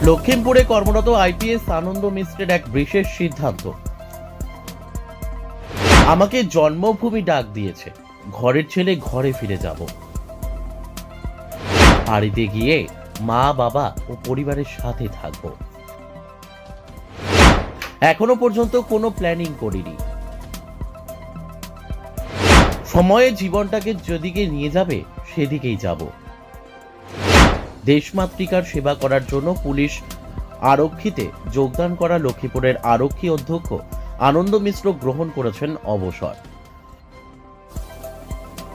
লখিমপুরে কর্মরত আইপিএস আনন্দ মিশ্রের এক বিশেষ সিদ্ধান্ত। আমাকে জন্মভূমি ডাক দিয়েছে, ঘরের ছেলে ঘরে ফিরে যাব। বাড়িতে গিয়ে মা বাবা ও পরিবারের সাথে থাকব। এখনো পর্যন্ত কোনো প্ল্যানিং করিনি। সময়ে জীবনটাকে যেদিকে নিয়ে যাবে সেদিকেই যাব। দেশমাতৃকার সেবা করার জন্য পুলিশ আরক্ষীতে যোগদান করা লক্ষ্মীপুরের আরক্ষী অধ্যক্ষ আনন্দ মিশ্র গ্রহণ করেছেন অবসর।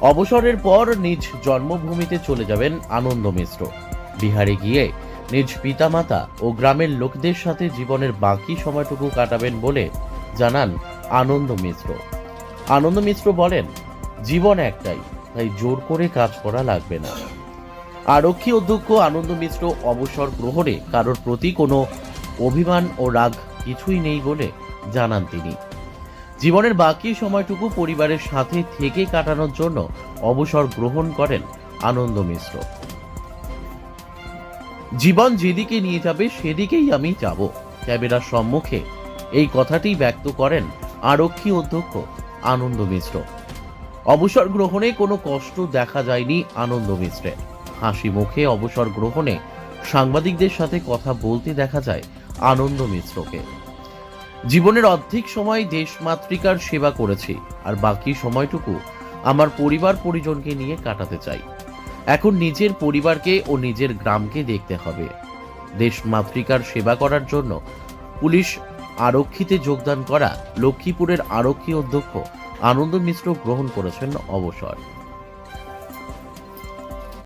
অবসরের পর নিজ জন্মভূমিতে চলে যাবেন আনন্দ মিশ্র। বিহারে গিয়ে নিজ পিতামাতা ও গ্রামের লোকদের সাথে জীবনের বাকি সময়টুকু কাটাবেন বলে জানান আনন্দ মিশ্র। আনন্দ মিশ্র বলেন, জীবন একটাই, তাই জোর করে কাজ করা লাগবে না। আরক্ষী অধ্যক্ষ আনন্দ মিশ্র অবসর গ্রহণে কারোর প্রতি কোনো অভিমান ও রাগ কিছুই নেই বলে জানান তিনি। জীবনের বাকি সময়টুকু পরিবারের সাথে থেকে কাটানোর জন্য অবসর গ্রহণ করেন আনন্দ মিশ্র। জীবন যেদিকে নিয়ে যাবে সেদিকেই আমি যাব, ক্যামেরার সম্মুখে এই কথাটি ব্যক্ত করেন আরক্ষী অধ্যক্ষ আনন্দ মিশ্র। অবসর গ্রহণে কোনো কষ্ট দেখা যায়নি আনন্দ মিশ্রের। হাসি মুখে অবসর গ্রহণে সাংবাদিকদের সাথে কথা বলতে দেখা যায় আনন্দ মিশ্রকে। জীবনের অর্ধেক সময় দেশমাতৃকার সেবা করেছি, আর বাকি সময়টুকু আমার পরিবার পরিজনকে নিয়ে কাটাতে চাই। এখন নিজের পরিবারকে ও নিজের গ্রামকে দেখতে হবে। দেশমাতৃকার সেবা করার জন্য পুলিশ আরক্ষীতে যোগদান করা লক্ষ্মীপুরের আরক্ষী অধ্যক্ষ আনন্দ মিশ্র গ্রহণ করেছেন অবসর।